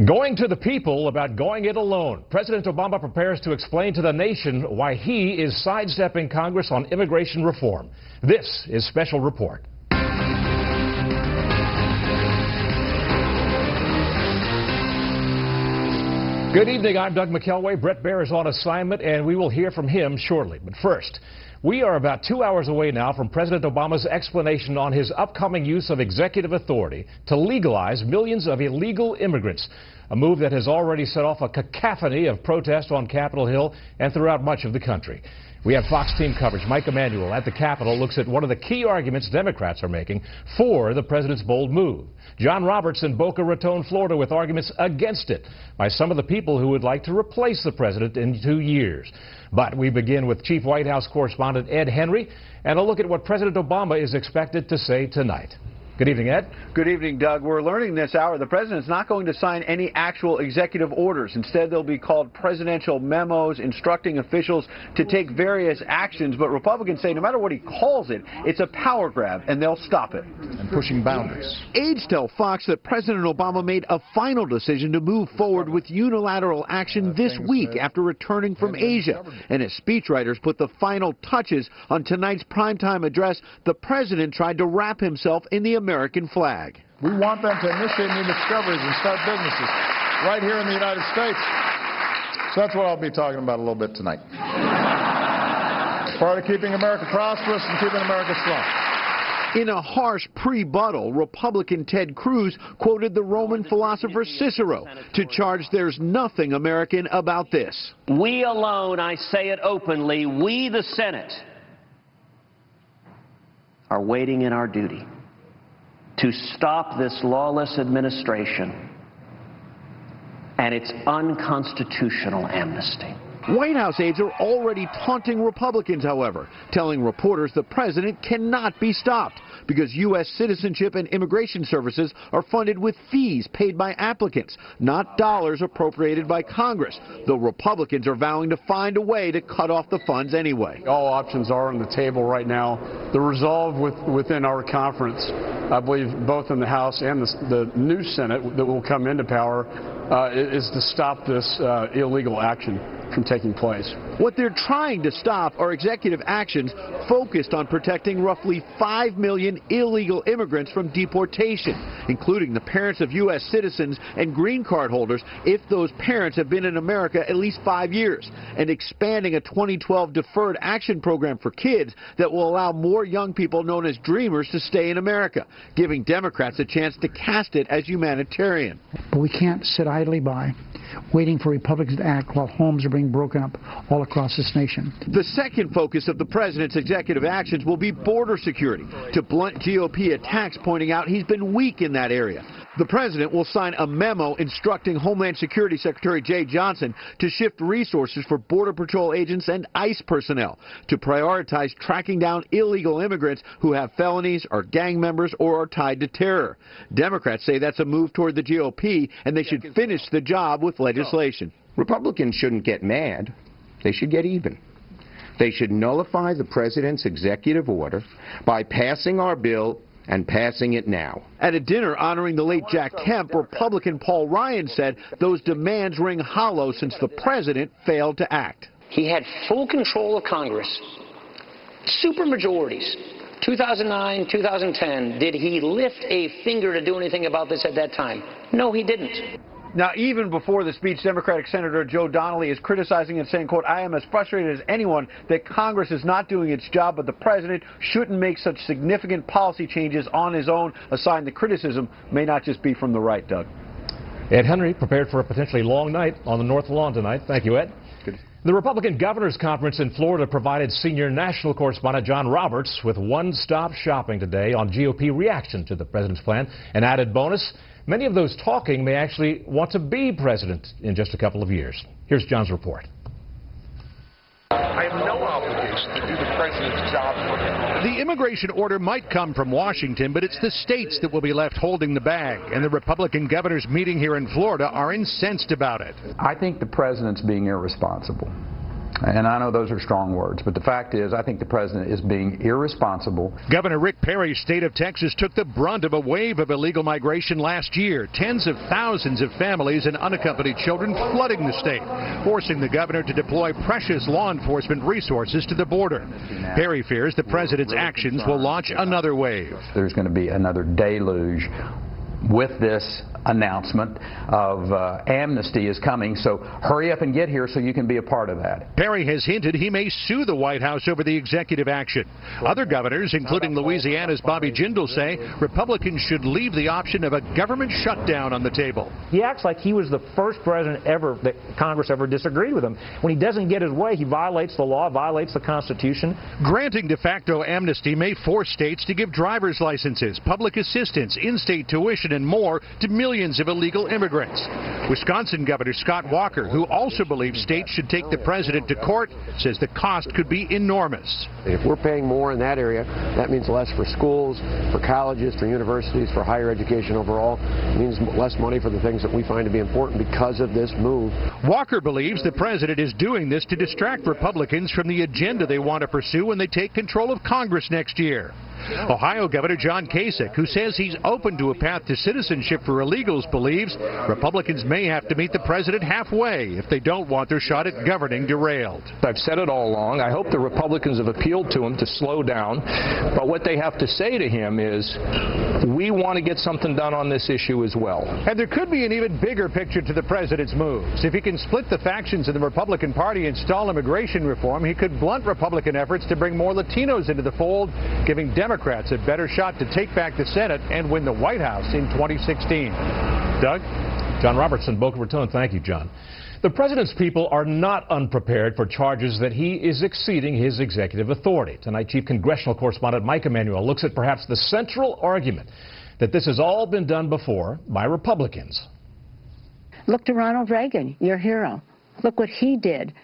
Going to the people about going it alone. President Obama prepares to explain to the nation why he is sidestepping Congress on immigration reform. This is Special Report. Good evening, I'm Doug McKelway. Brett Baer is on assignment, and we will hear from him shortly. But first, we are about 2 hours away now from President Obama's explanation on his upcoming use of executive authority to legalize millions of illegal immigrants, a move that has already set off a cacophony of protest on Capitol Hill and throughout much of the country. We have Fox team coverage. Mike Emanuel at the Capitol looks at one of the key arguments Democrats are making for the president's bold move. John Roberts in Boca Raton, Florida, with arguments against it by some of the people who would like to replace the president in 2 years. But we begin with Chief White House correspondent Ed Henry and a look at what President Obama is expected to say tonight. Good evening, Ed. Good evening, Doug. We're learning this hour the president's not going to sign any actual executive orders. Instead, they'll be called presidential memos instructing officials to take various actions. But Republicans say no matter what he calls it, it's a power grab, and they'll stop it. And pushing boundaries. Aides tell Fox that President Obama made a final decision to move forward with unilateral action this week after returning from Asia. And as speechwriters put the final touches on tonight's primetime address, the president tried to wrap himself in the American flag. We want them to initiate new discoveries and start businesses right here in the United States. So that's what I'll be talking about a little bit tonight. Part of keeping America prosperous and keeping America strong. In a harsh pre-buttal, Republican Ted Cruz quoted the Roman philosopher Cicero to charge there's nothing American about this. We alone, I say it openly, we the Senate, are waiting in our duty to stop this lawless administration and its unconstitutional amnesty. White House aides are already taunting Republicans, however, telling reporters the president cannot be stopped because U.S. citizenship and immigration services are funded with fees paid by applicants, not dollars appropriated by Congress, though Republicans are vowing to find a way to cut off the funds anyway. All options are on the table right now. The resolve within our conference, I believe both in the House and the new Senate that will come into power, is to stop this illegal action from taking place. What they're trying to stop are executive actions focused on protecting roughly 5 million illegal immigrants from deportation, including the parents of U.S. citizens and green card holders if those parents have been in America at least 5 years, and expanding a 2012 deferred action program for kids that will allow more young people known as dreamers to stay in America, giving Democrats a chance to cast it as humanitarian. But we can't sit idly by, waiting for Republicans to act while homes are being broken up all across this nation. The second focus of the president's executive actions will be border security, to blunt GOP attacks pointing out he's been weak in that area. The president will sign a memo instructing Homeland Security Secretary Jay Johnson to shift resources for Border Patrol agents and ICE personnel to prioritize tracking down illegal immigrants who have felonies, are gang members, or are tied to terror. Democrats say that's a move toward the GOP, and they should finish the job with legislation. Republicans shouldn't get mad. They should get even. They should nullify the president's executive order by passing our bill and passing it now. At a dinner honoring the late Jack Kemp, Republican Paul Ryan said those demands ring hollow since the president failed to act. He had full control of Congress, supermajorities. 2009, 2010, did he lift a finger to do anything about this at that time? No, he didn't. Now, even before the speech, Democratic Senator Joe Donnelly is criticizing and saying, quote, I am as frustrated as anyone that Congress is not doing its job, but the president shouldn't make such significant policy changes on his own. A sign the criticism may not just be from the right, Doug. Ed Henry prepared for a potentially long night on the North Lawn tonight. Thank you, Ed. Good. The Republican Governors Conference in Florida provided senior national correspondent John Roberts with one-stop shopping today on GOP reaction to the president's plan. An added bonus, many of those talking may actually want to be president in just a couple of years. Here's John's report. I have no obligation to do the president's job for him. The immigration order might come from Washington, but it's the states that will be left holding the bag. And the Republican governors meeting here in Florida are incensed about it. I think the president's being irresponsible. And I know those are strong words, but the fact is I think the president is being irresponsible. Governor Rick Perry's state of Texas took the brunt of a wave of illegal migration last year. Tens of thousands of families and unaccompanied children flooding the state, forcing the governor to deploy precious law enforcement resources to the border. Perry fears the president's actions will launch another wave. There's going to be another deluge with this announcement of amnesty is coming, so hurry up and get here so you can be a part of that. Perry has hinted he may sue the White House over the executive action. Other governors, including Louisiana's Bobby Jindal, say Republicans should leave the option of a government shutdown on the table. He acts like he was the first president ever that Congress ever disagreed with him. When he doesn't get his way, he violates the law, violates the Constitution. Granting de facto amnesty may force states to give driver's licenses, public assistance, in-state tuition, and more to millions of illegal immigrants. Wisconsin Governor Scott Walker, who also believes states should take the president to court, says the cost could be enormous. If we're paying more in that area, that means less for schools, for colleges, for universities, for higher education overall. It means less money for the things that we find to be important because of this move. Walker believes the president is doing this to distract Republicans from the agenda they want to pursue when they take control of Congress next year. Ohio Governor John Kasich, who says he's open to a path to citizenship for illegals, believes Republicans may have to meet the president halfway if they don't want their shot at governing derailed. I've said it all along. I hope the Republicans have appealed to him to slow down. But what they have to say to him is, we want to get something done on this issue as well. And there could be an even bigger picture to the president's moves. If he can split the factions in the Republican Party and stall immigration reform, he could blunt Republican efforts to bring more Latinos into the fold, giving Democrats a better shot to take back the Senate and win the White House in 2016. Doug? John Robertson, Boca Raton. Thank you, John. The president's people are not unprepared for charges that he is exceeding his executive authority. Tonight, Chief Congressional Correspondent Mike Emanuel looks at perhaps the central argument that this has all been done before by Republicans. Look to Ronald Reagan, your hero. Look what he did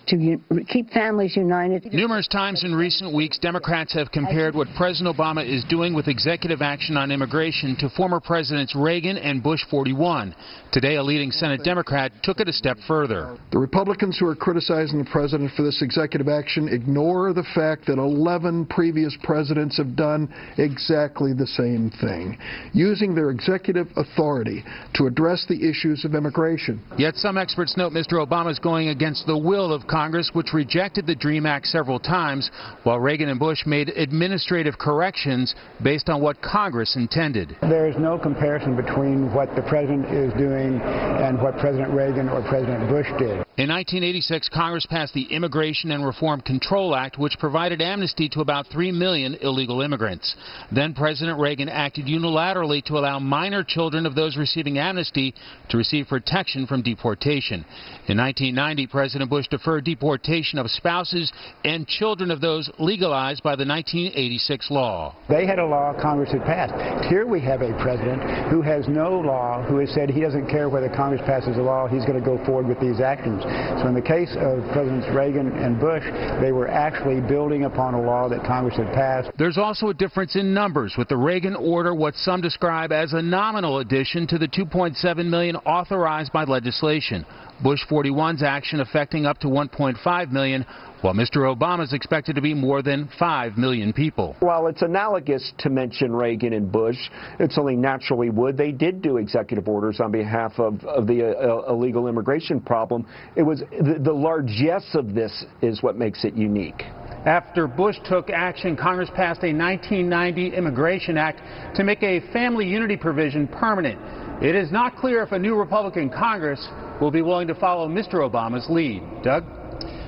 to keep families united. Numerous times in recent weeks, Democrats have compared what President Obama is doing with executive action on immigration to former Presidents Reagan and Bush 41. Today, a leading Senate Democrat took it a step further. The Republicans who are criticizing the president for this executive action ignore the fact that 11 previous presidents have done exactly the same thing, using their executive authority to address the issues of immigration. Yet some experts note Mr. Obama is going against the will of Congress, which rejected the DREAM Act several times, while Reagan and Bush made administrative corrections based on what Congress intended. There is no comparison between what the president is doing and what President Reagan or President Bush did. In 1986, Congress passed the Immigration and Reform Control Act, which provided amnesty to about 3 million illegal immigrants. Then President Reagan acted unilaterally to allow minor children of those receiving amnesty to receive protection from deportation. In 1990, President Bush deferred deportation of spouses and children of those legalized by the 1986 law. They had a law Congress had passed. Here we have a president who has no law, who has said he doesn't care whether Congress passes a law, he's going to go forward with these actions. So in the case of Presidents Reagan and Bush, they were actually building upon a law that Congress had passed. There's also a difference in numbers, with the Reagan order what some describe as a nominal addition to the 2.7 million authorized by legislation. Bush 41's action affecting up to 1.5 million, while Mr. Obama is expected to be more than 5 million people. While it's analogous to mention Reagan and Bush, it's only natural we would. They did do executive orders on behalf of the illegal immigration problem. It was the largesse of this is what makes it unique. After Bush took action, Congress passed a 1990 Immigration Act to make a family unity provision permanent. It is not clear if a new Republican Congress will be willing to follow Mr. Obama's lead. Doug?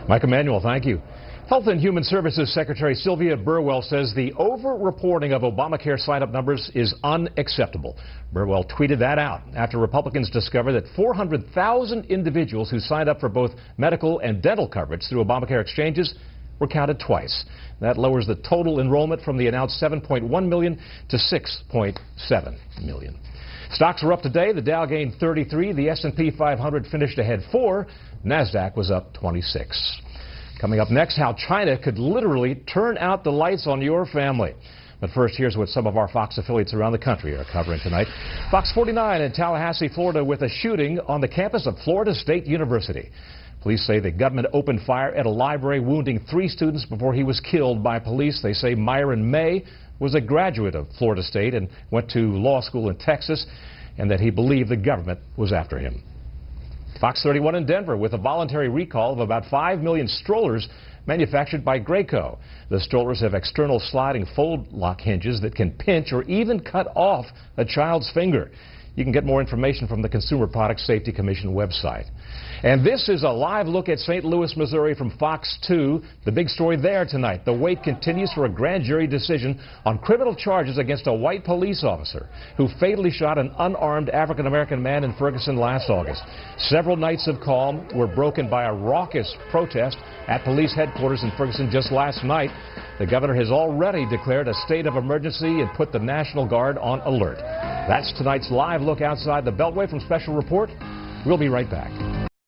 Mike Emanuel, thank you. Health and Human Services Secretary Sylvia Burwell says the over-reporting of Obamacare sign-up numbers is unacceptable. Burwell tweeted that out after Republicans discovered that 400,000 individuals who signed up for both medical and dental coverage through Obamacare exchanges were counted twice. That lowers the total enrollment from the announced 7.1 million to 6.7 million. Stocks were up today. The Dow gained 33. The S&P 500 finished ahead 4. NASDAQ was up 26. Coming up next, how China could literally turn out the lights on your family. But first, here's what some of our Fox affiliates around the country are covering tonight. Fox 49 in Tallahassee, Florida, with a shooting on the campus of Florida State University. Police say the gunman opened fire at a library, wounding 3 students before he was killed by police. They say Myron May was a graduate of Florida State and went to law school in Texas, and that he believed the government was after him. Fox 31 in Denver with a voluntary recall of about 5 million strollers manufactured by Graco. The strollers have external sliding fold lock hinges that can pinch or even cut off a child's finger. You can get more information from the Consumer Product Safety Commission website. And this is a live look at St. Louis, Missouri from Fox 2. The big story there tonight. The wait continues for a grand jury decision on criminal charges against a white police officer who fatally shot an unarmed African-American man in Ferguson last August. Several nights of calm were broken by a raucous protest at police headquarters in Ferguson just last night. The governor has already declared a state of emergency and put the National Guard on alert. That's tonight's live look outside the Beltway from Special Report. We'll be right back.